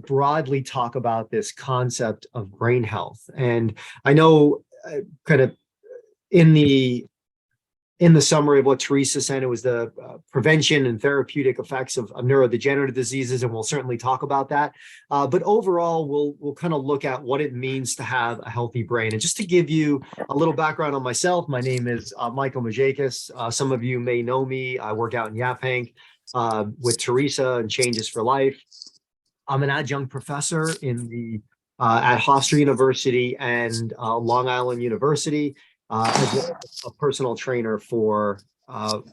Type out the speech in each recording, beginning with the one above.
broadly talk about this concept of brain health. And I know kind of in the summary of what Teresa said, it was the prevention and therapeutic effects of neurodegenerative diseases, and we'll certainly talk about that. But overall, we'll kind of look at what it means to have a healthy brain. And just to give you a little background on myself, my name is Michael Maziekas. Some of you may know me. I work out in Yaphank with Teresa and Changes for Life. I'm an adjunct professor in the at Hofstra University and Long Island University. As well as a personal trainer for, I'm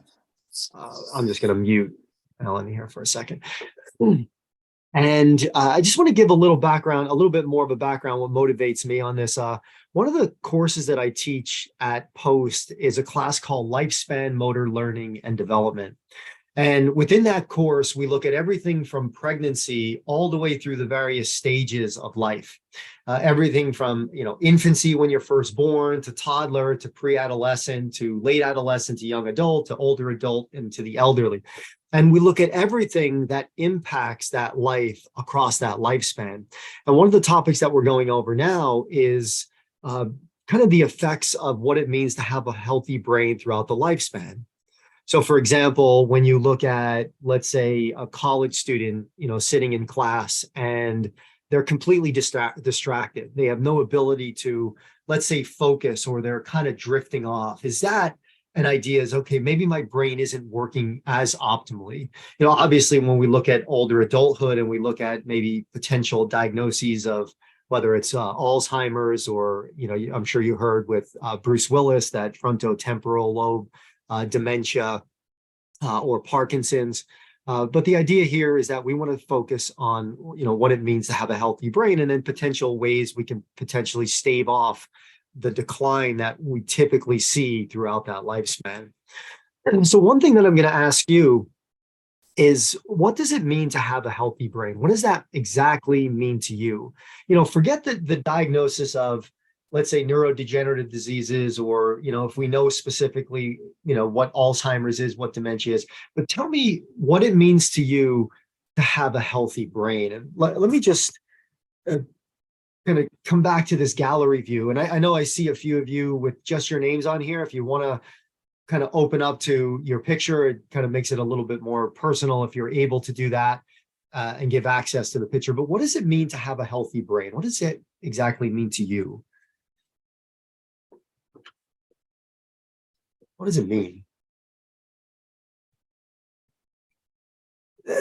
just going to mute Ellen here for a second. And I just want to give a little background, a little bit more of a background, what motivates me on this. One of the courses that I teach at Post is a class called Lifespan Motor Learning and Development. And within that course, we look at everything from pregnancy all the way through the various stages of life. Everything from, infancy when you're first born, to toddler, to pre-adolescent, to late adolescent, to young adult, to older adult, and to the elderly. And we look at everything that impacts that life across that lifespan. And one of the topics that we're going over now is kind of the effects of what it means to have a healthy brain throughout the lifespan. So, for example, when you look at, let's say, a college student, sitting in class and they're completely distracted. They have no ability to, let's say, focus, or they're kind of drifting off. Is that an idea is, okay, maybe my brain isn't working as optimally? Obviously, when we look at older adulthood and we look at maybe potential diagnoses of whether it's Alzheimer's or, I'm sure you heard with Bruce Willis, that frontotemporal lobe dementia or Parkinson's. But the idea here is that we want to focus on, what it means to have a healthy brain, and then potential ways we can potentially stave off the decline that we typically see throughout that lifespan. And so one thing that I'm going to ask you is, what does it mean to have a healthy brain? What does that exactly mean to you? Forget the diagnosis of, let's say, neurodegenerative diseases, or, if we know specifically, what Alzheimer's is, what dementia is, but tell me what it means to you to have a healthy brain. And let me just kind of come back to this gallery view. And I know I see a few of you with just your names on here. If you want to kind of open up to your picture, it kind of makes it a little bit more personal if you're able to do that and give access to the picture. But what does it mean to have a healthy brain? What does it exactly mean to you? What does it mean?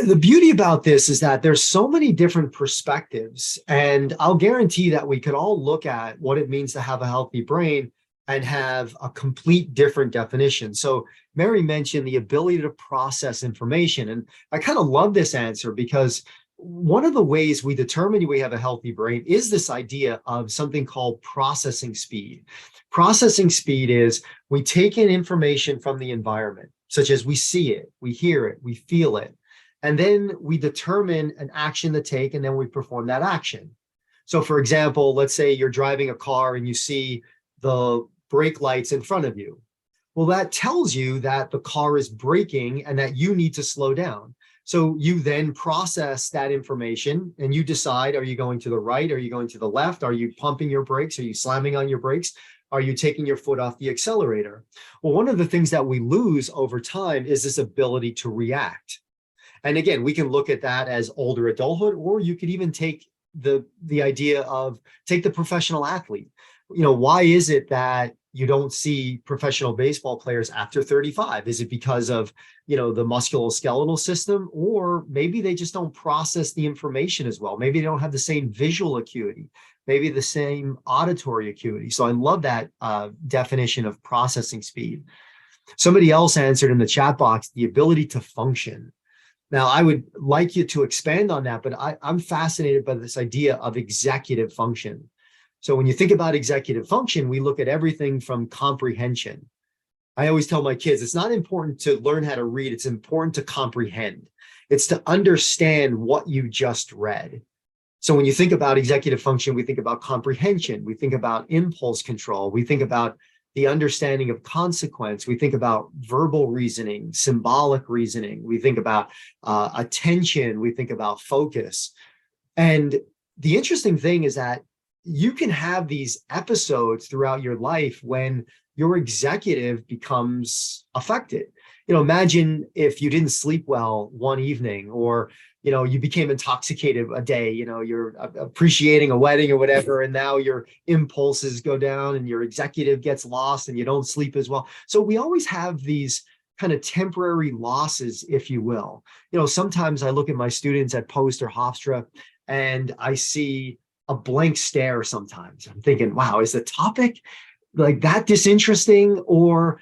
The beauty about this is that there's so many different perspectives, and I'll guarantee that we could all look at what it means to have a healthy brain and have a complete different definition. So Mary mentioned the ability to process information, and I kind of love this answer, because one of the ways we determine we have a healthy brain is this idea of something called processing speed. Processing speed is, we take in information from the environment, such as we see it, we hear it, we feel it, and then we determine an action to take, and then we perform that action. So for example, let's say you're driving a car and you see the brake lights in front of you. Well, that tells you that the car is braking and that you need to slow down. So you then process that information and you decide, are you going to the right? Are you going to the left? Are you pumping your brakes? Are you slamming on your brakes? Are you taking your foot off the accelerator? Well, one of the things that we lose over time is this ability to react. And again, we can look at that as older adulthood, or you could even take the idea of, take the professional athlete. Why is it that you don't see professional baseball players after 35? Is it because of, the musculoskeletal system? Or maybe they just don't process the information as well. Maybe they don't have the same visual acuity, maybe the same auditory acuity. So I love that definition of processing speed. Somebody else answered in the chat box, the ability to function. Now, I would like you to expand on that, but I'm fascinated by this idea of executive function. So when you think about executive function, we look at everything from comprehension. I always tell my kids, it's not important to learn how to read, it's important to comprehend. It's to understand what you just read. So when you think about executive function, we think about comprehension, we think about impulse control, we think about the understanding of consequence, we think about verbal reasoning, symbolic reasoning, we think about attention, we think about focus. And the interesting thing is that you can have these episodes throughout your life when your executive becomes affected. Imagine if you didn't sleep well one evening, or you became intoxicated a day. You're appreciating a wedding or whatever, and now your impulses go down and your executive gets lost and you don't sleep as well. So we always have these kind of temporary losses, if you will. Sometimes I look at my students at Post or Hofstra and I see a blank stare. Sometimes I'm thinking, wow, is the topic like that disinteresting, or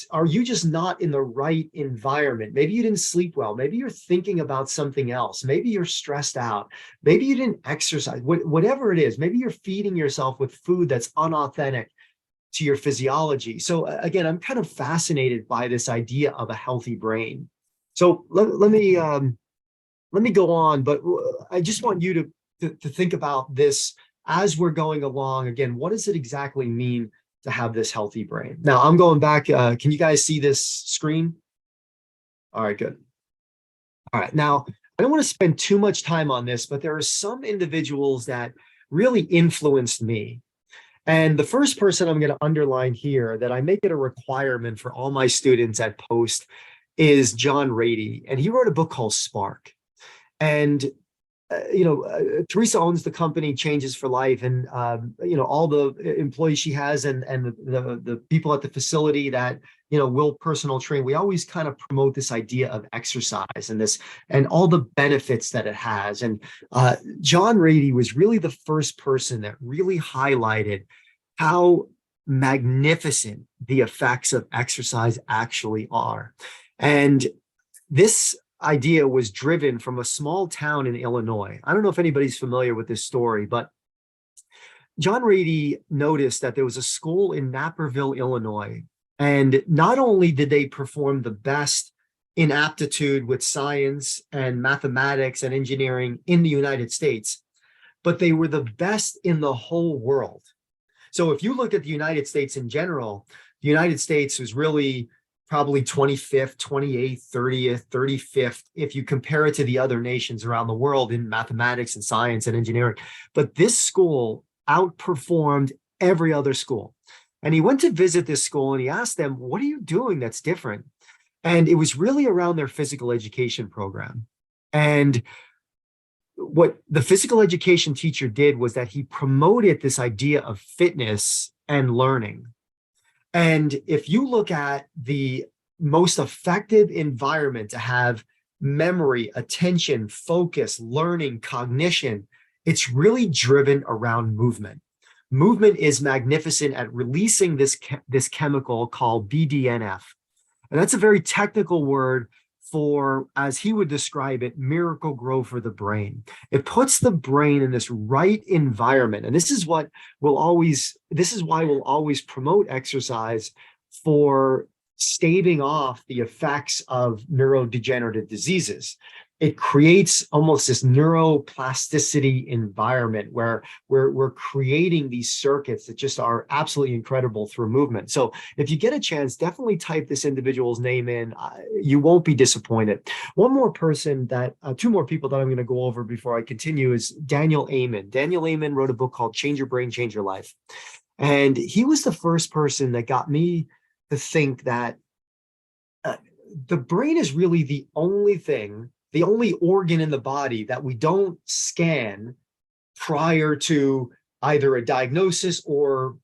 are you just not in the right environment? Maybe you didn't sleep well. Maybe you're thinking about something else. Maybe you're stressed out. Maybe you didn't exercise. Whatever it is, maybe you're feeding yourself with food that's unauthentic to your physiology. So again, I'm kind of fascinated by this idea of a healthy brain. So let me go on, but I just want you to think about this as we're going along. Again, what does it exactly mean to have this healthy brain? Now I'm going back. Can you guys see this screen? All right, good. All right. Now, I don't want to spend too much time on this, but there are some individuals that really influenced me. And the first person I'm going to underline here, that I make it a requirement for all my students at Post, is John Rady. And he wrote a book called Spark. And Teresa owns the company Changes for Life, and all the employees she has, and the people at the facility that will personal train. We always kind of promote this idea of exercise and all the benefits that it has. And John Rady was really the first person that really highlighted how magnificent the effects of exercise actually are. And this idea was driven from a small town in Illinois. I don't know if anybody's familiar with this story, but John Rady noticed that there was a school in Naperville, Illinois, and not only did they perform the best in aptitude with science and mathematics and engineering in the United States, but they were the best in the whole world. So if you look at the United States in general, the United States was really probably 25th, 28th, 30th, 35th, if you compare it to the other nations around the world in mathematics and science and engineering. But this school outperformed every other school. And he went to visit this school and he asked them, what are you doing that's different? And it was really around their physical education program. And what the physical education teacher did was that he promoted this idea of fitness and learning. And if you look at the most effective environment to have memory, attention, focus, learning, cognition, it's really driven around movement. Movement is magnificent at releasing this chemical called BDNF. And that's a very technical word for, as he would describe it, miracle grow for the brain. It puts the brain in this right environment. And this is why we'll always promote exercise for staving off the effects of neurodegenerative diseases. It creates almost this neuroplasticity environment where we're creating these circuits that just are absolutely incredible through movement. So if you get a chance, definitely type this individual's name in. You won't be disappointed. One more person two more people that I'm going to go over before I continue is Daniel Amen. Daniel Amen wrote a book called Change Your Brain, Change Your Life. And he was the first person that got me to think that the brain is really the only organ in the body that we don't scan prior to either a diagnosis or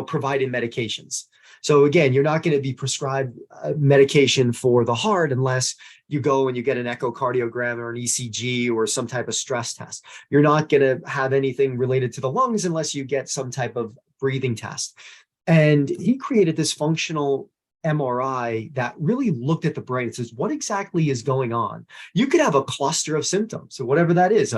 providing medications. So again, you're not going to be prescribed medication for the heart unless you go and you get an echocardiogram or an ECG or some type of stress test. You're not going to have anything related to the lungs unless you get some type of breathing test. And he created this functional MRI that really looked at the brain. It says, what exactly is going on? You could have a cluster of symptoms. So whatever that is,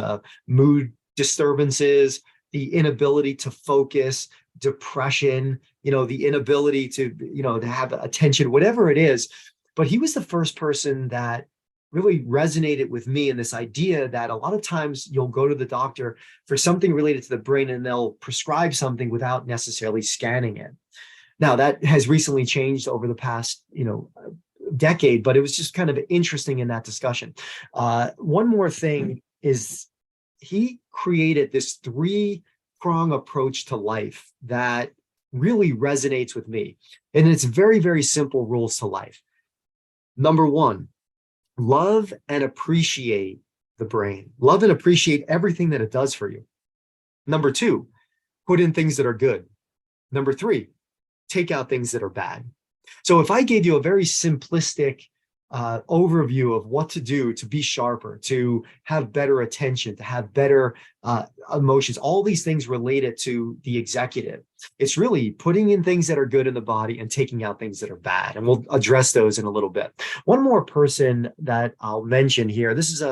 mood disturbances, the inability to focus, depression, the inability to have attention, whatever it is. But he was the first person that really resonated with me in this idea that a lot of times you'll go to the doctor for something related to the brain and they'll prescribe something without necessarily scanning it. Now, that has recently changed over the past, decade, but it was just kind of interesting in that discussion. One more thing is he created this three-prong approach to life that really resonates with me. And it's very, very simple rules to life. Number one, love and appreciate the brain. Love and appreciate everything that it does for you. Number two, put in things that are good. Number three, take out things that are bad. So if I gave you a very simplistic overview of what to do to be sharper, to have better attention, to have better emotions, all these things related to the executive, it's really putting in things that are good in the body and taking out things that are bad. And we'll address those in a little bit. One more person that I'll mention here, this is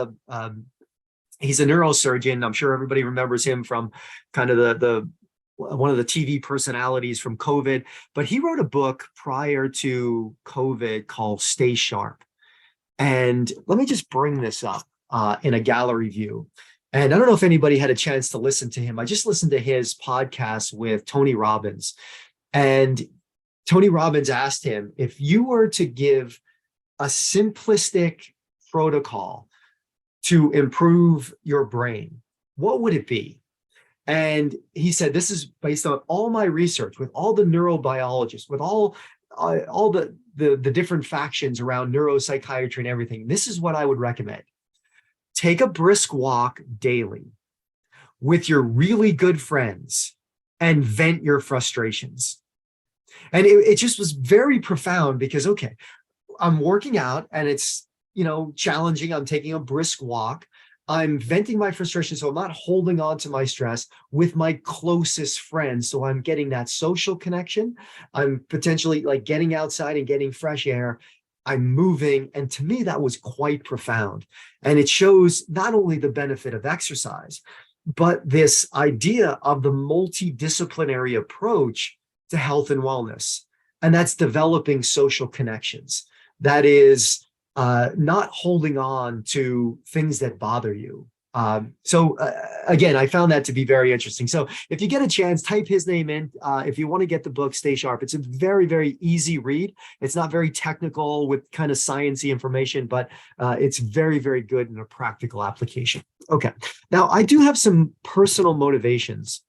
he's a neurosurgeon. I'm sure everybody remembers him from kind of the one of the TV personalities from COVID, but he wrote a book prior to COVID called Stay Sharp. And let me just bring this up in a gallery view. And I don't know if anybody had a chance to listen to him. I just listened to his podcast with Tony Robbins. And Tony Robbins asked him, if you were to give a simplistic protocol to improve your brain, what would it be? And he said, this is based on all my research with all the neurobiologists, with all the different factions around neuropsychiatry and everything. This is what I would recommend. Take a brisk walk daily with your really good friends and vent your frustrations. And it just was very profound because, okay, I'm working out and it's, challenging. I'm taking a brisk walk. I'm venting my frustration, so I'm not holding on to my stress with my closest friends. So I'm getting that social connection. I'm potentially like getting outside and getting fresh air. I'm moving. And to me, that was quite profound. And it shows not only the benefit of exercise, but this idea of the multidisciplinary approach to health and wellness. And that's developing social connections. That is not holding on to things that bother you. Again, I found that to be very interesting. So if you get a chance, type his name in. If you want to get the book, Stay Sharp. It's a very, very easy read. It's not very technical with kind of sciencey information, but it's very, very good in a practical application. Okay. Now, I do have some personal motivations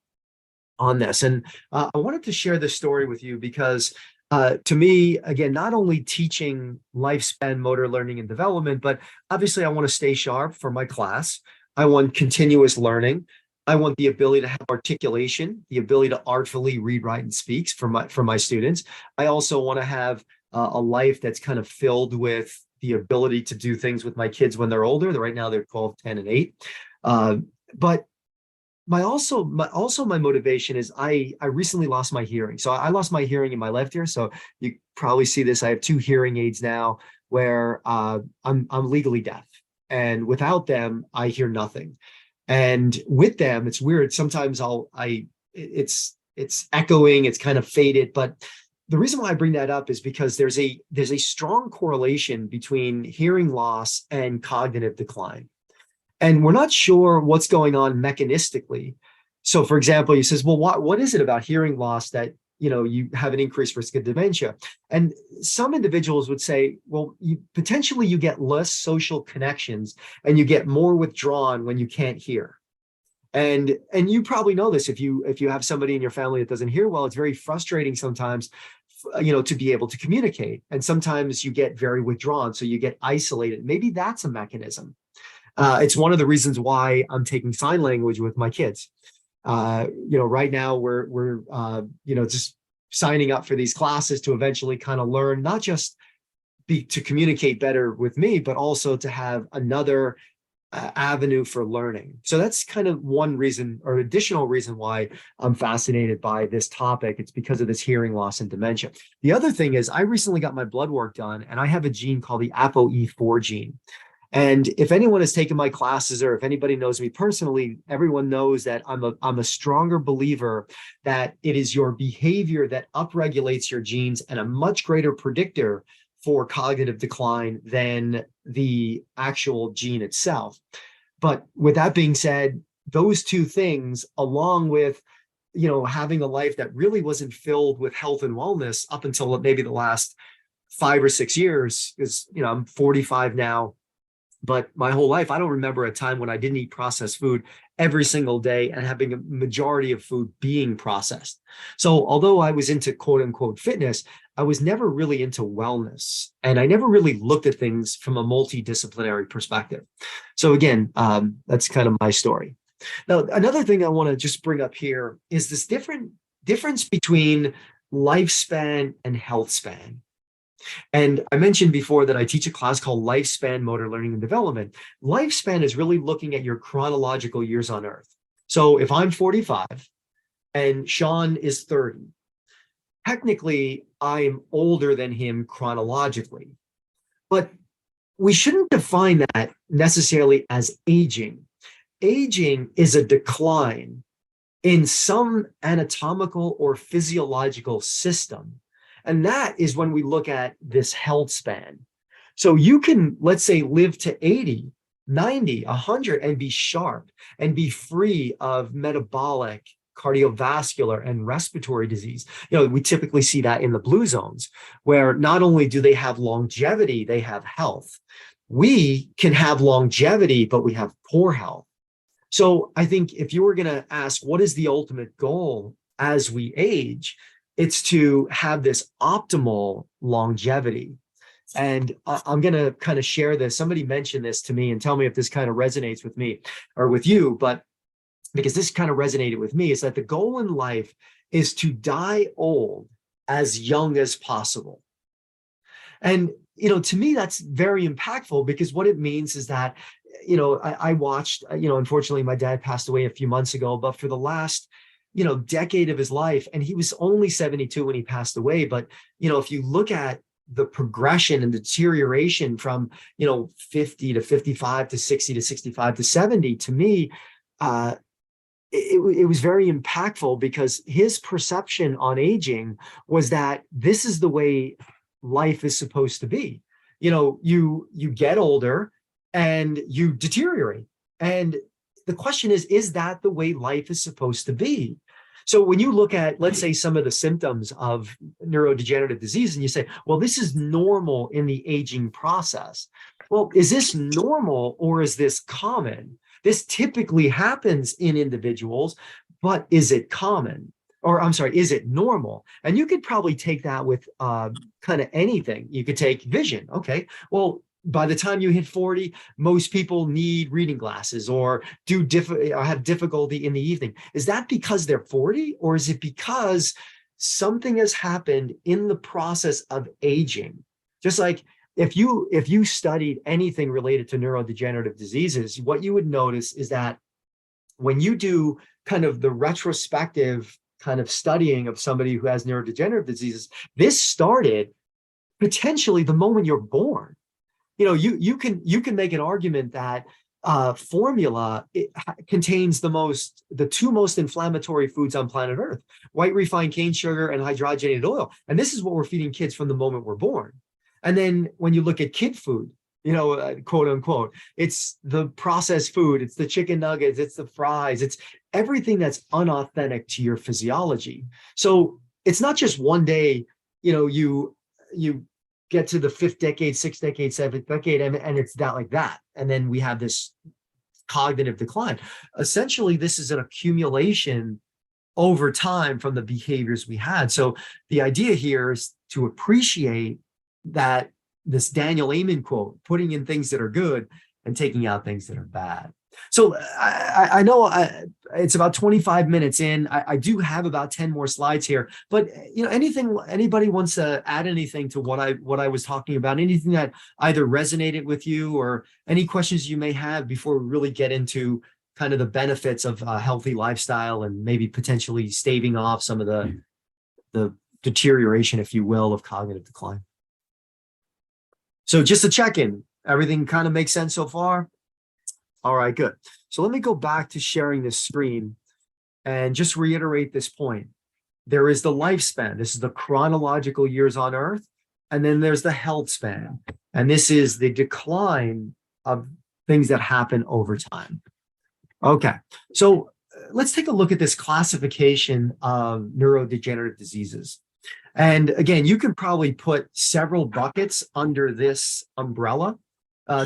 on this. And I wanted to share this story with you because to me, again, not only teaching lifespan motor learning and development, but obviously I want to stay sharp for my class. I want continuous learning. I want the ability to have articulation, the ability to artfully read, write, and speak for my students. I also want to have a life that's kind of filled with the ability to do things with my kids when they're older. Right now they're 12, 10, and 8. But my motivation is I recently lost my hearing. So I lost my hearing in my left ear. So you probably see this. I have 2 hearing aids now where I'm legally deaf, and without them I hear nothing. And with them, it's weird. Sometimes it's echoing. It's kind of faded. But the reason why I bring that up is because there's a strong correlation between hearing loss and cognitive decline. And we're not sure what's going on mechanistically. So for example, he says, well, what is it about hearing loss that, you have an increased risk of dementia? And some individuals would say, well, potentially you get less social connections and you get more withdrawn when you can't hear. And you probably know this. If you have somebody in your family that doesn't hear well, it's very frustrating sometimes, to be able to communicate. And sometimes you get very withdrawn. So you get isolated. Maybe that's a mechanism. It's one of the reasons why I'm taking sign language with my kids. Right now we're just signing up for these classes to eventually kind of learn, not just to communicate better with me, but also to have another avenue for learning. So that's kind of one reason or additional reason why I'm fascinated by this topic. It's because of this hearing loss and dementia. The other thing is I recently got my blood work done and I have a gene called the ApoE4 gene. And if anyone has taken my classes or if anybody knows me personally, everyone knows that I'm a stronger believer that it is your behavior that upregulates your genes and a much greater predictor for cognitive decline than the actual gene itself. But with that being said, those two things, along with having a life that really wasn't filled with health and wellness up until maybe the last 5 or 6 years, because I'm 45 now. But my whole life, I don't remember a time when I didn't eat processed food every single day and having a majority of food being processed. So although I was into quote unquote fitness, I was never really into wellness. And I never really looked at things from a multidisciplinary perspective. So again, that's kind of my story. Now, another thing I want to just bring up here is this difference between lifespan and health span. And I mentioned before that I teach a class called Lifespan Motor Learning and Development. Lifespan is really looking at your chronological years on Earth. So if I'm 45 and Sean is 30, technically I'm older than him chronologically. But we shouldn't define that necessarily as aging. Aging is a decline in some anatomical or physiological system. And that is when we look at this health span. So you can, let's say, live to 80, 90, 100 and be sharp and be free of metabolic, cardiovascular, and respiratory disease. We typically see that in the blue zones, where not only do they have longevity, they have health. We can have longevity, but we have poor health. So I think if you were going to ask, what is the ultimate goal as we age? It's to have this optimal longevity. And I'm going to kind of share this. Somebody mentioned this to me and tell me if this kind of resonates with me or with you. But because this kind of resonated with me, is that the goal in life is to die old as young as possible. And, to me, that's very impactful, because what it means is that, I watched, unfortunately, my dad passed away a few months ago, but for the last, decade of his life, and he was only 72 when he passed away. But, if you look at the progression and deterioration from, 50 to 55 to 60 to 65 to 70, to me, it was very impactful, because his perception on aging was that this is the way life is supposed to be. You get older and you deteriorate. And the question is that the way life is supposed to be? So when you look at, let's say, some of the symptoms of neurodegenerative disease, and you say, well, this is normal in the aging process. Well, is this normal or is this common? This typically happens in individuals, but is it common? Or I'm sorry, is it normal? And you could probably take that with kind of anything. You could take vision. Okay, well, by the time you hit 40, most people need reading glasses or have difficulty in the evening. Is that because they're 40, or is it because something has happened in the process of aging? Just like if you studied anything related to neurodegenerative diseases, what you would notice is that when you do kind of the retrospective kind of studying of somebody who has neurodegenerative diseases, this started potentially the moment you're born. You can make an argument that formula contains the two most inflammatory foods on planet Earth: white refined cane sugar and hydrogenated oil. And this is what we're feeding kids from the moment we're born. And then when you look at kid food, quote unquote, it's the processed food, it's the chicken nuggets, it's the fries, it's everything that's unauthentic to your physiology. So it's not just one day, you get to the fifth decade, sixth decade, seventh decade, and it's that like that. And then we have this cognitive decline. Essentially, this is an accumulation over time from the behaviors we had. So the idea here is to appreciate that this Daniel Amen quote, putting in things that are good and taking out things that are bad. So I know it's about 25 minutes in. I do have about 10 more slides here, but anybody wants to add anything to what I was talking about, anything that either resonated with you or any questions you may have before we really get into kind of the benefits of a healthy lifestyle and maybe potentially staving off some of the deterioration, if you will, of cognitive decline. So just to check in, everything kind of makes sense so far? All right, good. So let me go back to sharing this screen and just reiterate this point. There is the lifespan. This is the chronological years on Earth. And then there's the health span. And this is the decline of things that happen over time. Okay, so let's take a look at this classification of neurodegenerative diseases. And again, you can probably put several buckets under this umbrella.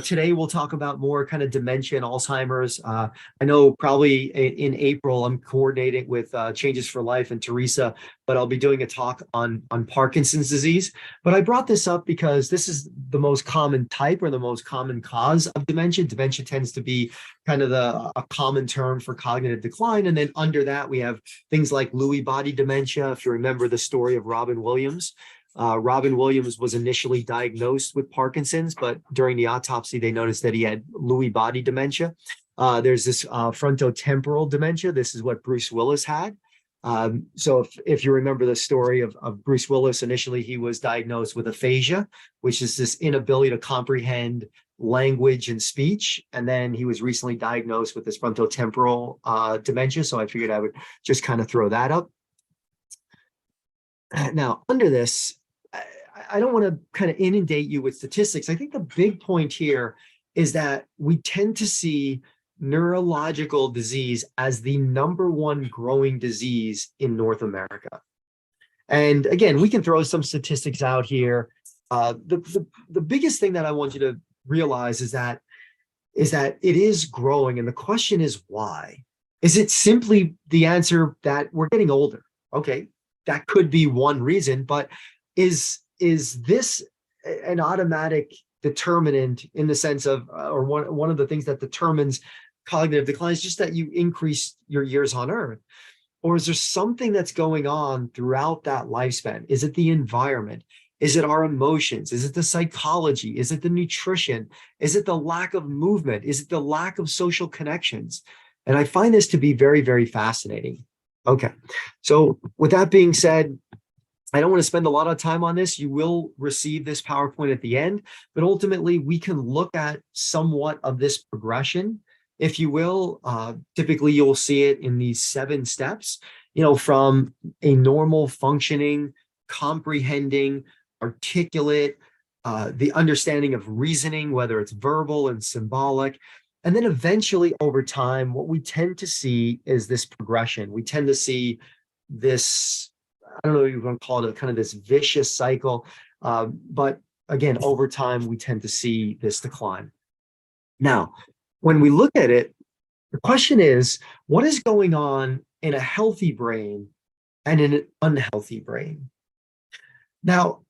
Today, we'll talk about more kind of dementia and Alzheimer's. I know probably in April, I'm coordinating with Changes for Life and Teresa, but I'll be doing a talk on Parkinson's disease. But I brought this up because this is the most common type or the most common cause of dementia. Dementia tends to be kind of a common term for cognitive decline. And then under that, we have things like Lewy body dementia. If you remember the story of Robin Williams. Robin Williams was initially diagnosed with Parkinson's, but during the autopsy, they noticed that he had Lewy body dementia. There's this frontotemporal dementia. This is what Bruce Willis had. So if you remember the story of Bruce Willis, initially he was diagnosed with aphasia, which is this inability to comprehend language and speech. And then he was recently diagnosed with this frontotemporal dementia. So I figured I would just kind of throw that up. Now, under this, I don't want to kind of inundate you with statistics. I think the big point here is that we tend to see neurological disease as the #1 growing disease in North America. And again, we can throw some statistics out here. The biggest thing that I want you to realize is that it is growing. And the question is why? Is it simply the answer that we're getting older? Okay, that could be one reason, but is this an automatic determinant in the sense of, or one of the things that determines cognitive decline is just that you increase your years on Earth? Or is there something that's going on throughout that lifespan? Is it the environment? Is it our emotions? Is it the psychology? Is it the nutrition? Is it the lack of movement? Is it the lack of social connections? And I find this to be very, very fascinating. Okay, so with that being said, I don't want to spend a lot of time on this. You will receive this PowerPoint at the end, but ultimately we can look at somewhat of this progression, if you will. Typically, you'll see it in these 7 steps, from a normal functioning, comprehending, articulate, the understanding of reasoning, whether it's verbal and symbolic. And then eventually over time, what we tend to see is this progression. We tend to see this, I don't know if you want to call it kind of this vicious cycle. But again, over time, we tend to see this decline. Now, when we look at it, the question is, what is going on in a healthy brain and in an unhealthy brain? Now,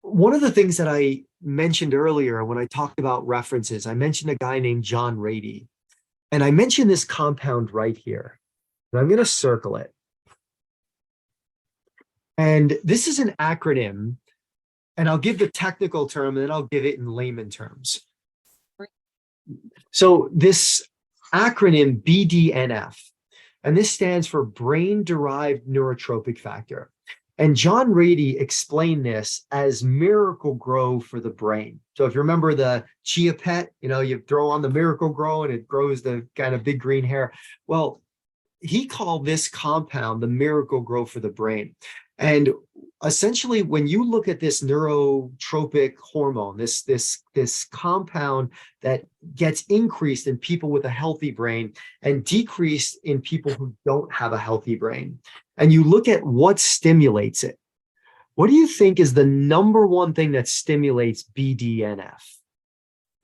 one of the things that I mentioned earlier when I talked about references, I mentioned a guy named John Rady. And I mentioned this compound right here. And I'm going to circle it. And this is an acronym. And I'll give the technical term, and then I'll give it in layman terms. So this acronym, BDNF, and this stands for brain-derived neurotrophic factor. And John Rady explained this as miracle grow for the brain. So if you remember the chia pet, you throw on the miracle grow and it grows the kind of big green hair. Well, he called this compound the miracle grow for the brain. And essentially, when you look at this neurotropic hormone, this compound that gets increased in people with a healthy brain and decreased in people who don't have a healthy brain, and you look at what stimulates it, what do you think is the #1 thing that stimulates BDNF?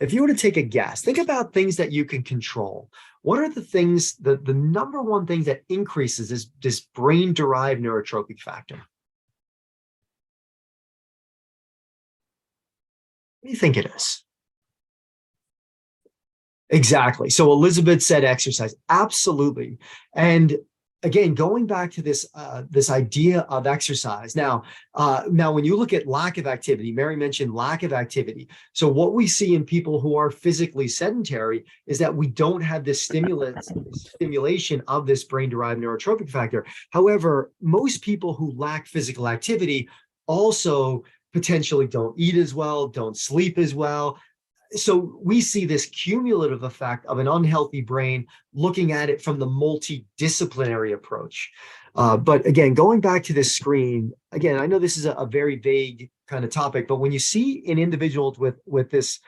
If you were to take a guess, think about things that you can control. What are the things, the #1 thing that increases this brain-derived neurotrophic factor? What do you think it is? Exactly. So Elizabeth said exercise. Absolutely. And again, going back to this idea of exercise. Now, when you look at lack of activity, Mary mentioned lack of activity. So what we see in people who are physically sedentary is that we don't have this stimulation of this brain-derived neurotrophic factor. However, most people who lack physical activity also potentially don't eat as well, don't sleep as well. So we see this cumulative effect of an unhealthy brain, looking at it from the multidisciplinary approach. But again, going back to this screen, again, I know this is a very vague kind of topic, but when you see in individuals with this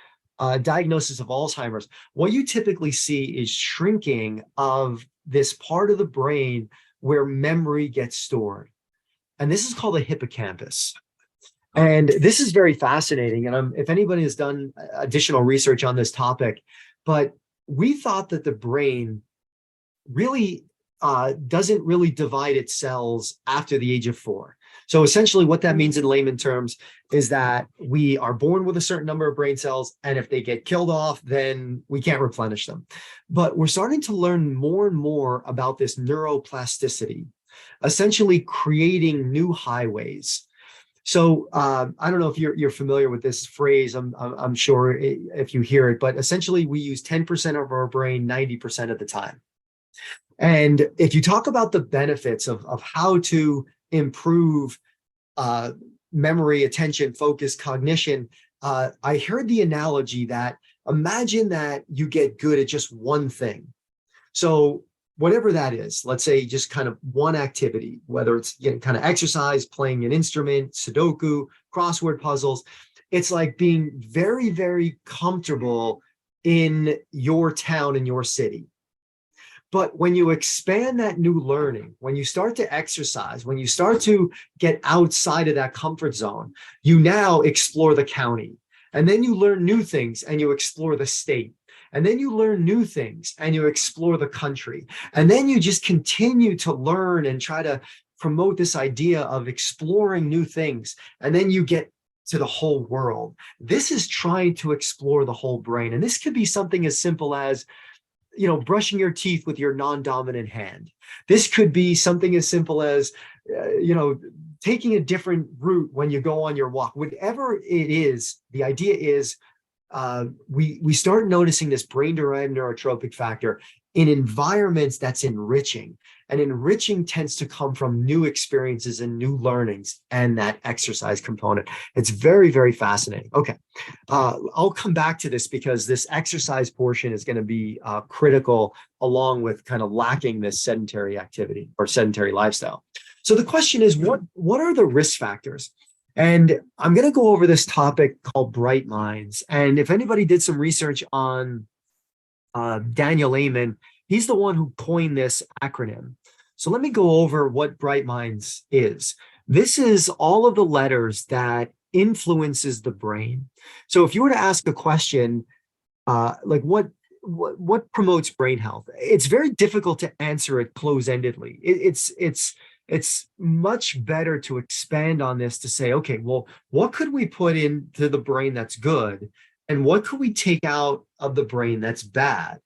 diagnosis of Alzheimer's, what you typically see is shrinking of this part of the brain where memory gets stored. And this is called the hippocampus. And this is very fascinating. And if anybody has done additional research on this topic, but we thought that the brain really doesn't really divide its cells after the age of 4. So essentially what that means in layman terms is that we are born with a certain number of brain cells, and if they get killed off, then we can't replenish them. But we're starting to learn more and more about this neuroplasticity, essentially creating new highways. So I don't know if you're familiar with this phrase. I'm sure if you hear it, but essentially we use 10% of our brain 90% of the time. And if you talk about the benefits of how to improve memory, attention, focus, cognition, I heard the analogy that imagine that you get good at just one thing. So whatever that is, let's say just kind of one activity, whether it's kind of exercise, playing an instrument, Sudoku, crossword puzzles, it's like being very, very comfortable in your town, in your city. But when you expand that new learning, when you start to exercise, when you start to get outside of that comfort zone, you now explore the county. And then you learn new things and you explore the state. And then you learn new things and you explore the country. And then you just continue to learn and try to promote this idea of exploring new things. And then you get to the whole world. This is trying to explore the whole brain. And this could be something as simple as brushing your teeth with your non-dominant hand. This could be something as simple as, taking a different route when you go on your walk. Whatever it is, the idea is we start noticing this brain-derived neurotrophic factor in environments that's enriching. And enriching tends to come from new experiences and new learnings and that exercise component. It's very, very fascinating. Okay, I'll come back to this because this exercise portion is going to be critical along with kind of lacking this sedentary activity or sedentary lifestyle. So the question is, what are the risk factors? And I'm going to go over this topic called bright minds. And if anybody did some research on Daniel Amen, he's the one who coined this acronym. So let me go over what bright minds is. This is all of the letters that influences the brain. So if you were to ask a question, like what promotes brain health, it's very difficult to answer it close-endedly. It's much better to expand on this to say, okay, well, what could we put into the brain that's good? And what could we take out of the brain that's bad?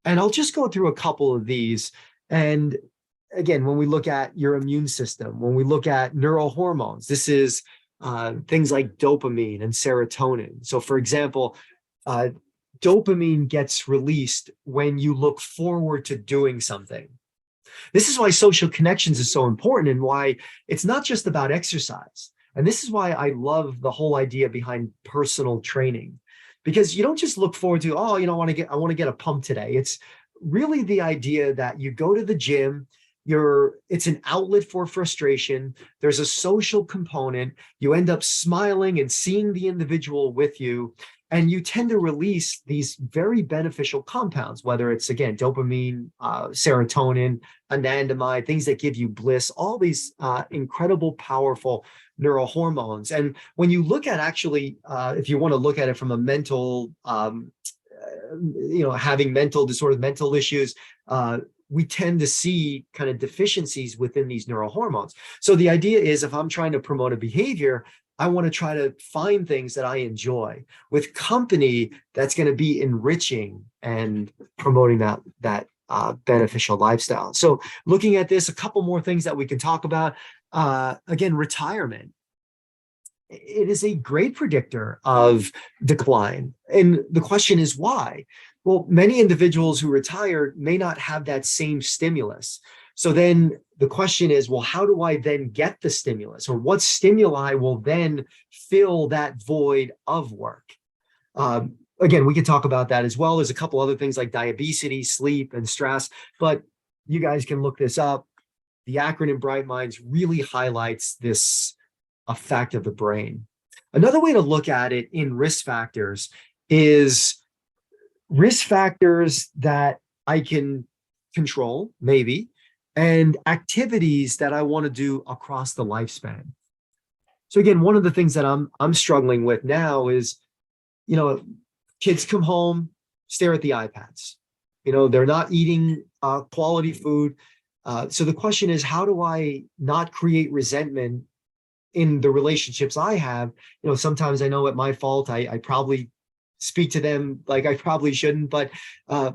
And I'll just go through a couple of these. And again, when we look at your immune system, when we look at neurohormones, this is things like dopamine and serotonin. So for example, dopamine gets released when you look forward to doing something. This is why social connections is so important and why it's not just about exercise. And this is why I love the whole idea behind personal training, because you don't just look forward to, I want to get a pump today. It's really the idea that you go to the gym, it's an outlet for frustration. There's a social component. You end up smiling and seeing the individual with you. And you tend to release these very beneficial compounds, whether it's, again, dopamine, serotonin, anandamide, things that give you bliss, all these incredible, powerful neurohormones. And when you look at actually, if you want to look at it from a mental, having mental disorders, mental issues, we tend to see kind of deficiencies within these neurohormones. So the idea is, if I'm trying to promote a behavior, I want to try to find things that I enjoy with company that's going to be enriching and promoting that beneficial lifestyle. So looking at this, a couple more things that we can talk about. Again, retirement. It is a great predictor of decline. And the question is why? Well, many individuals who retire may not have that same stimulus. So then the question is, well, how do I then get the stimulus, or what stimuli will then fill that void of work? Again, we can talk about that as well. There's a couple other things like diabetes, sleep, and stress, but you guys can look this up. The acronym Bright Minds really highlights this effect of the brain. Another way to look at it in risk factors is risk factors that I can control, maybe, and activities that I want to do across the lifespan. So again, one of the things that I'm struggling with now is, you know, kids come home, stare at the iPads. You know, they're not eating quality food. So the question is, how do I not create resentment in the relationships I have? You know, sometimes I know it's my fault. I probably speak to them like I probably shouldn't. But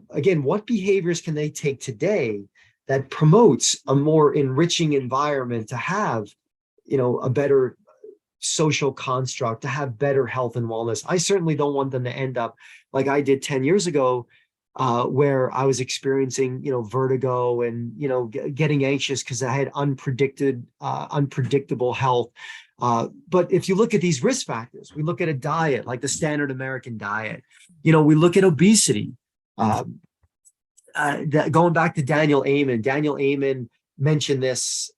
again, what behaviors can they take today that promotes a more enriching environment to have, you know, a better social construct, to have better health and wellness? I certainly don't want them to end up like I did 10 years ago, where I was experiencing, you know, vertigo and, you know, getting anxious because I had unpredictable health. But if you look at these risk factors, we look at a diet like the standard American diet, you know, we look at obesity. Going back to Daniel Amen mentioned this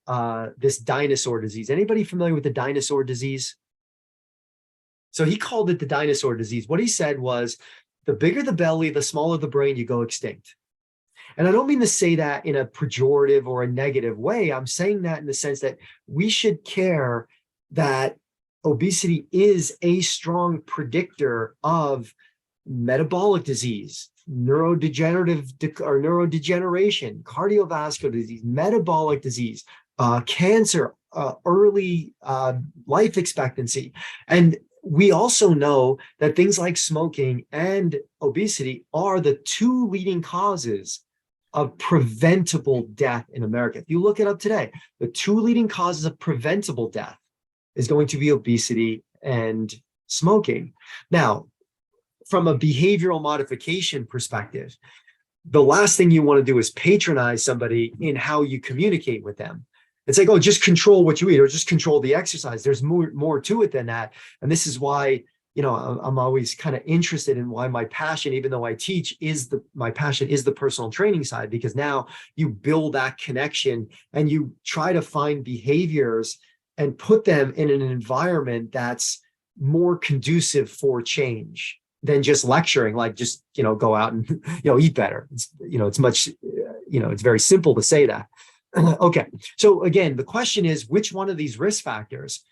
dinosaur disease. Anybody familiar with the dinosaur disease? So he called it the dinosaur disease. What he said was, the bigger the belly, the smaller the brain, you go extinct. And I don't mean to say that in a pejorative or a negative way. I'm saying that in the sense that we should care that obesity is a strong predictor of metabolic disease, neurodegeneration, cardiovascular disease, metabolic disease, cancer, early life expectancy. And we also know that things like smoking and obesity are the two leading causes of preventable death in America. If you look it up today, the two leading causes of preventable death is going to be obesity and smoking. Now, from a behavioral modification perspective, the last thing you want to do is patronize somebody in how you communicate with them. It's like, oh, just control what you eat or just control the exercise. There's more to it than that. And this is why, you know, I'm always kind of interested in why my passion, even though I teach, my passion is the personal training side, because now you build that connection and you try to find behaviors and put them in an environment that's more conducive for change than just lecturing, like just, you know, go out and, you know, eat better. It's, you know, it's much, you know, it's very simple to say that. Okay. So again, the question is, which one of these risk factors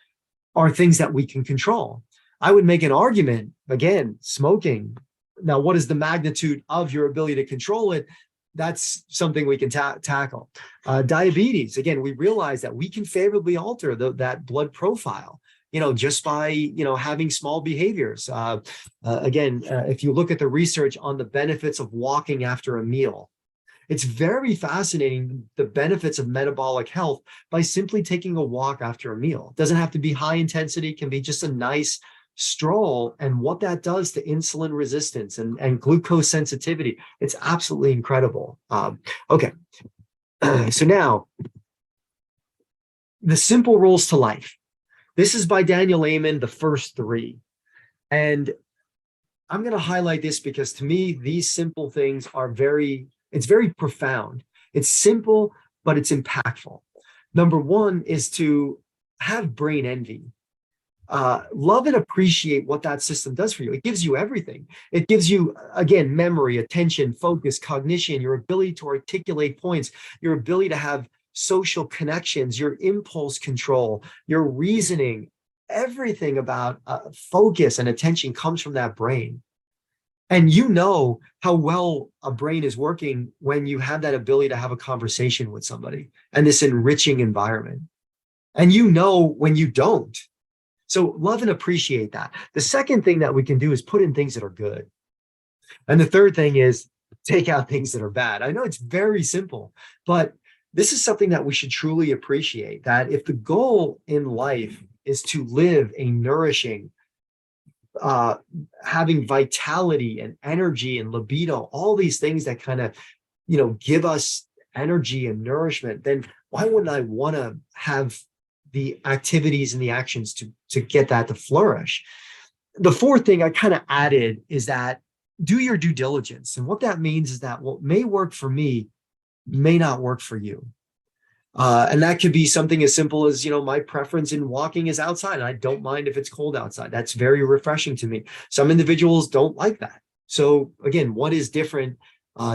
are things that we can control? I would make an argument, again, smoking. Now, what is the magnitude of your ability to control it? That's something we can tackle. Diabetes, again, we realize that we can favorably alter that blood profile, you know, just by, you know, having small behaviors. Again, if you look at the research on the benefits of walking after a meal, it's very fascinating, the benefits of metabolic health by simply taking a walk after a meal. It doesn't have to be high intensity, it can be just a nice stroll, and what that does to insulin resistance and glucose sensitivity. It's absolutely incredible. Okay, so now, the simple rules to life. This is by Daniel Amen, the first three. And I'm going to highlight this because to me, these simple things are it's very profound. It's simple, but it's impactful. Number one is to have brain envy. Love and appreciate what that system does for you. It gives you everything. It gives you, again, memory, attention, focus, cognition, your ability to articulate points, your ability to have social connections, your impulse control, your reasoning. Everything about focus and attention comes from that brain. And you know how well a brain is working when you have that ability to have a conversation with somebody and this enriching environment. And you know when you don't. So love and appreciate that. The second thing that we can do is put in things that are good. And the third thing is take out things that are bad. I know it's very simple, but this is something that we should truly appreciate, that if the goal in life is to live a nourishing, having vitality and energy and libido, all these things that kind of, you know, give us energy and nourishment, then why wouldn't I want to have the activities and the actions to get that to flourish? The fourth thing I kind of added is that do your due diligence. And what that means is that what may work for me may not work for you. And that could be something as simple as, you know, my preference in walking is outside. And I don't mind if it's cold outside. That's very refreshing to me. Some individuals don't like that. So again, what is different?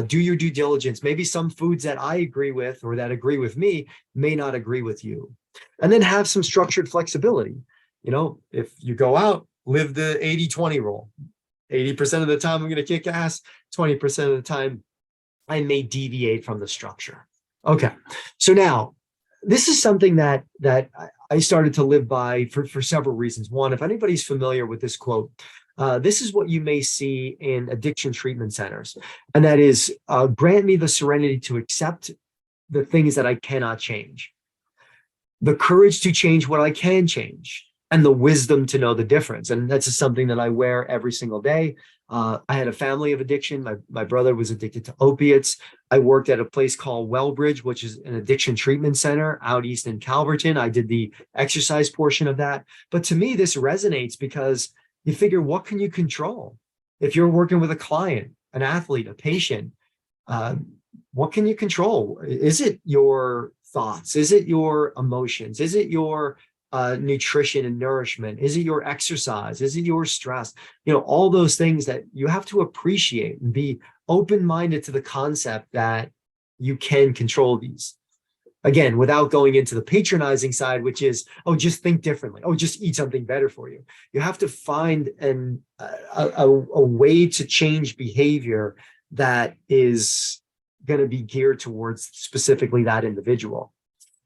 Do your due diligence. Maybe some foods that I agree with or that agree with me may not agree with you. And then have some structured flexibility. If you go out, live the 80-20 rule. 80% of the time, I'm going to kick ass. 20% of the time, I may deviate from the structure. Okay. So now, this is something that I started to live by for several reasons. One, if anybody's familiar with this quote, this is what you may see in addiction treatment centers. And that is, grant me the serenity to accept the things that I cannot change, the courage to change what I can change, and the wisdom to know the difference. And that's just something that I wear every single day. I had a family of addiction. My brother was addicted to opiates. I worked at a place called Wellbridge, which is an addiction treatment center out east in Calverton. I did the exercise portion of that. But to me, this resonates because you figure, what can you control? If you're working with a client, an athlete, a patient, what can you control? Is it your thoughts? Is it your emotions? Is it your nutrition and nourishment? Is it your exercise? Is it your stress? All those things that you have to appreciate and be open-minded to the concept that you can control these. Again, without going into the patronizing side, which is, oh, just think differently. Oh, just eat something better for you. You have to find a way to change behavior that is going to be geared towards specifically that individual.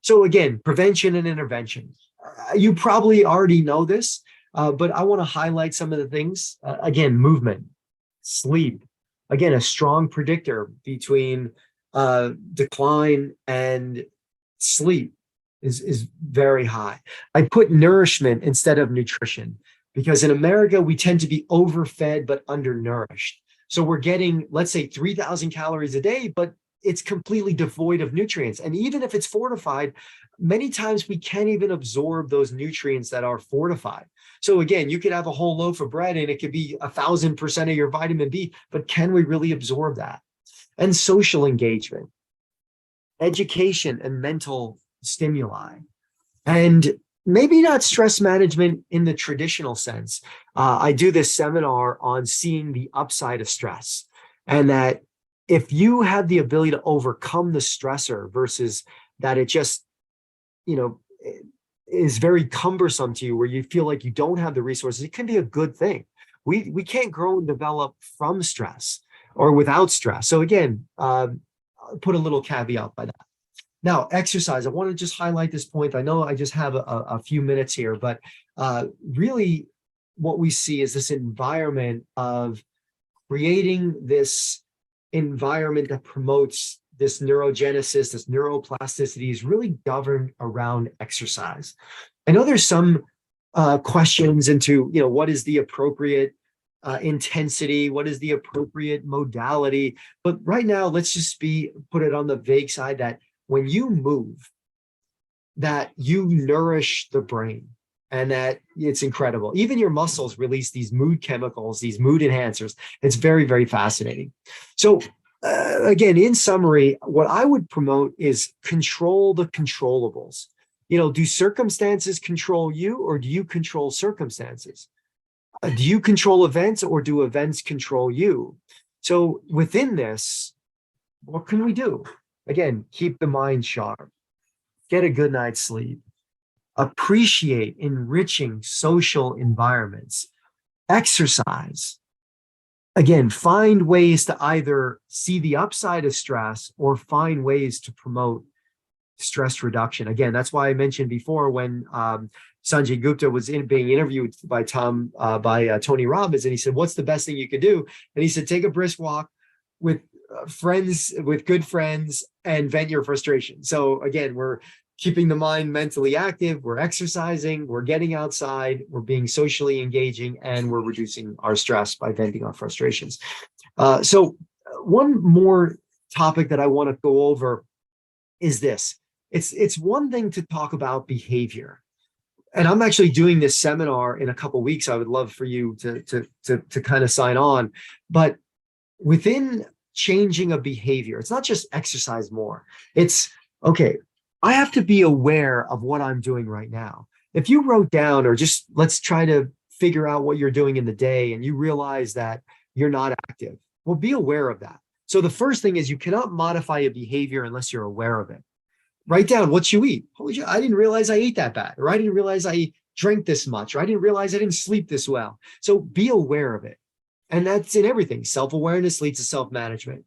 So again, prevention and intervention. You probably already know this, but I want to highlight some of the things. Again, movement, sleep. Again, a strong predictor between decline and sleep is very high. I put nourishment instead of nutrition because in America, we tend to be overfed but undernourished. So we're getting, let's say, 3,000 calories a day, but it's completely devoid of nutrients. And even if it's fortified, many times we can't even absorb those nutrients that are fortified. So again, you could have a whole loaf of bread and it could be 1,000% of your vitamin B, but can we really absorb that? And social engagement, education and mental stimuli, and maybe not stress management in the traditional sense. I do this seminar on seeing the upside of stress, and that if you have the ability to overcome the stressor versus that it just, is very cumbersome to you where you feel like you don't have the resources, it can be a good thing. We can't grow and develop from stress or without stress. So again, put a little caveat by that. Now, exercise, I want to just highlight this point. I know I just have a few minutes here, but really what we see is this environment of creating this environment that promotes this neurogenesis, this neuroplasticity is really governed around exercise. I know there's some questions into, what is the appropriate intensity, what is the appropriate modality, but right now, let's just put it on the vague side that when you move, that you nourish the brain and that it's incredible. Even your muscles release these mood chemicals, these mood enhancers. It's very, very fascinating. So again, in summary, what I would promote is control the controllables. Do circumstances control you or do you control circumstances? Do you control events or do events control you? So within this, what can we do? Again, keep the mind sharp, get a good night's sleep, appreciate enriching social environments, exercise. Again, find ways to either see the upside of stress or find ways to promote stress reduction. Again, that's why I mentioned before when Sanjay Gupta was being interviewed by Tony Robbins, and he said, "What's the best thing you could do?" And he said, "Take a brisk walk with good friends, and vent your frustration." So again, we're keeping the mind mentally active, we're exercising, we're getting outside, we're being socially engaging, and we're reducing our stress by venting our frustrations. So one more topic that I want to go over is this. It's one thing to talk about behavior. And I'm actually doing this seminar in a couple of weeks. I would love for you to kind of sign on. But within changing a behavior, it's not just exercise more. It's, okay, I have to be aware of what I'm doing right now. If you wrote down, or just let's try to figure out what you're doing in the day and you realize that you're not active, well, be aware of that. So the first thing is you cannot modify a behavior unless you're aware of it. Write down what you eat. Holy shit, I didn't realize I ate that bad, or I didn't realize I drank this much, or I didn't realize I didn't sleep this well. So be aware of it. And that's in everything. Self-awareness leads to self-management.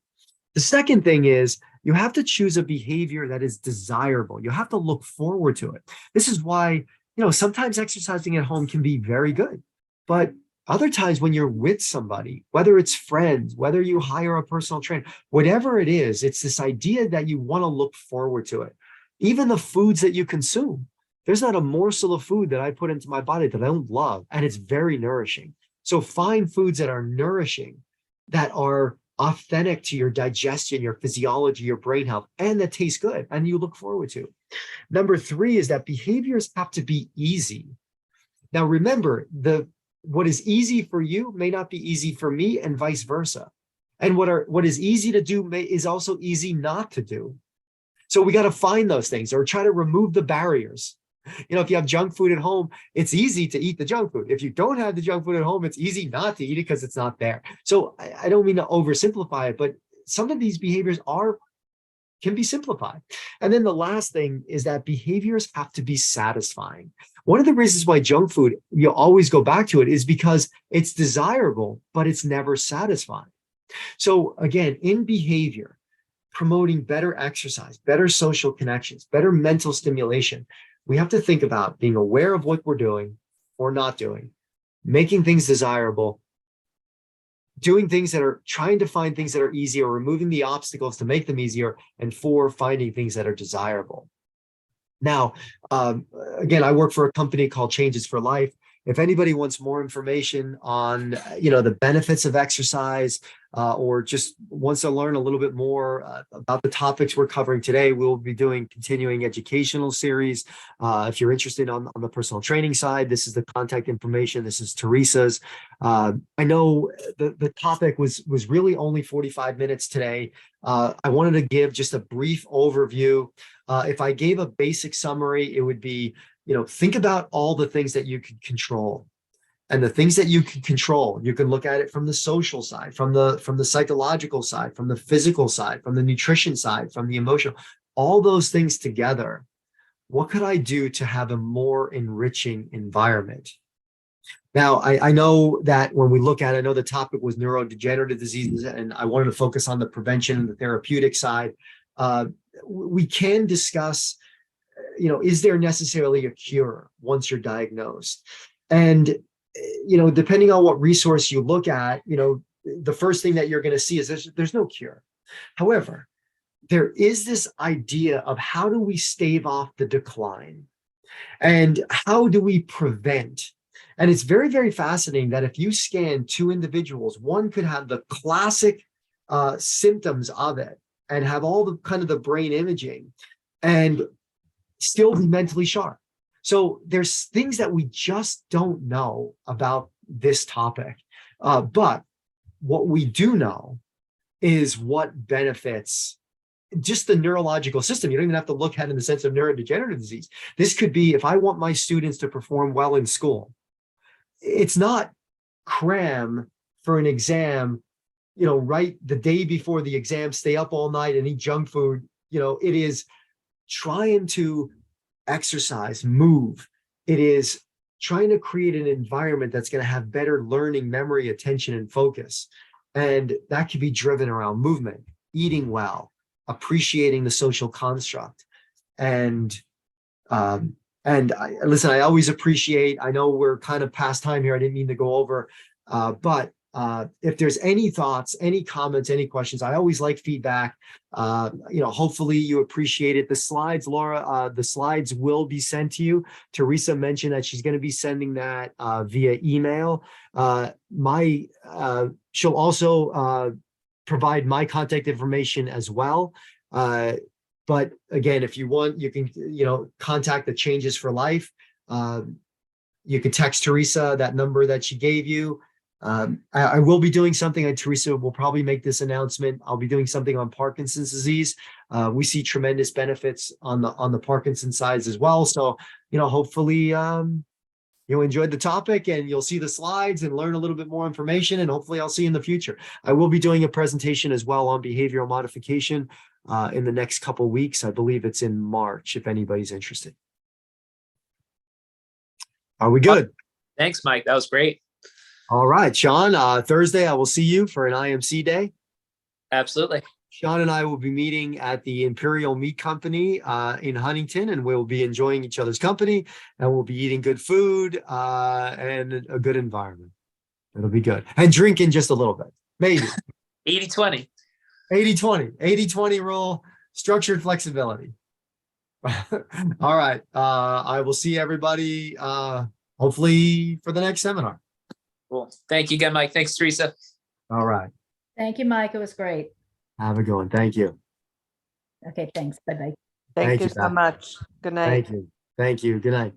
The second thing is you have to choose a behavior that is desirable. You have to look forward to it. This is why, sometimes exercising at home can be very good, but other times when you're with somebody, whether it's friends, whether you hire a personal trainer, whatever it is, it's this idea that you want to look forward to it. Even the foods that you consume, there's not a morsel of food that I put into my body that I don't love, and it's very nourishing. So find foods that are nourishing, that are authentic to your digestion, your physiology, your brain health, and that taste good and you look forward to. Number 3 is that behaviors have to be easy. Now, remember, what is easy for you may not be easy for me, and vice versa. And what is easy to do is also easy not to do. So we got to find those things, or try to remove the barriers. If you have junk food at home, it's easy to eat the junk food. If you don't have the junk food at home, it's easy not to eat it because it's not there. So I don't mean to oversimplify it, but some of these behaviors can be simplified. And then the last thing is that behaviors have to be satisfying. One of the reasons why junk food, you always go back to it, is because it's desirable, but it's never satisfying. So again, in behavior, promoting better exercise, better social connections, better mental stimulation, we have to think about being aware of what we're doing or not doing, making things desirable, doing things that are trying to find things that are easy, or removing the obstacles to make them easier, and 4, finding things that are desirable. Now, again, I work for a company called Changes for Life. If anybody wants more information on, the benefits of exercise, or just wants to learn a little bit more about the topics we're covering today, we'll be doing continuing educational series. If you're interested on the personal training side, this is the contact information. This is Teresa's. I know the topic was really only 45 minutes today. I wanted to give just a brief overview. If I gave a basic summary, it would be, think about all the things that you can control. And the things that you can control, you can look at it from the social side, from the psychological side, from the physical side, from the nutrition side, from the emotional, all those things together. What could I do to have a more enriching environment? Now, I know that when we look at it, I know the topic was neurodegenerative diseases, and I wanted to focus on the prevention and the therapeutic side. We can discuss, is there necessarily a cure once you're diagnosed? And depending on what resource you look at, the first thing that you're going to see is there's no cure. However, there is this idea of how do we stave off the decline, and how do we prevent? And it's very, very fascinating that if you scan 2 individuals, one could have the classic symptoms of it and have all the kind of the brain imaging and still be mentally sharp. So there's things that we just don't know about this topic. But what we do know is what benefits just the neurological system. You don't even have to look at it in the sense of neurodegenerative disease. This could be, if I want my students to perform well in school, it's not cram for an exam, right the day before the exam, stay up all night and eat junk food. It is trying to exercise, move. It is trying to create an environment that's going to have better learning, memory, attention, and focus. And that can be driven around movement, eating well, appreciating the social construct. And I always appreciate, I know we're kind of past time here. I didn't mean to go over, but if there's any thoughts, any comments, any questions, I always like feedback. Hopefully you appreciate it. The slides, Laura, the slides will be sent to you. Teresa mentioned that she's going to be sending that via email. She'll also provide my contact information as well. But again, if you want, you can, contact the Changes for Life. You can text Teresa, that number that she gave you. I will be doing something, and Teresa will probably make this announcement. I'll be doing something on Parkinson's disease. We see tremendous benefits on the Parkinson's side as well. So, hopefully you'll enjoy the topic and you'll see the slides and learn a little bit more information, and hopefully I'll see you in the future. I will be doing a presentation as well on behavioral modification in the next couple of weeks. I believe it's in March, if anybody's interested. Are we good? Thanks, Mike. That was great. All right, Sean, Thursday, I will see you for an IMC day. Absolutely. Sean and I will be meeting at the Imperial Meat Company in Huntington, and we'll be enjoying each other's company, and we'll be eating good food and a good environment. It'll be good. And drinking just a little bit, maybe. 80-20. 80-20. 80-20 rule, structured flexibility. All right. I will see everybody hopefully for the next seminar. Cool. Thank you again, Mike. Thanks, Teresa. All right. Thank you, Mike. It was great. Have a good one. Thank you. Okay, thanks. Bye-bye. Thank Thank you you, so Beth. much. Good night. Thank you. Thank you. Good night.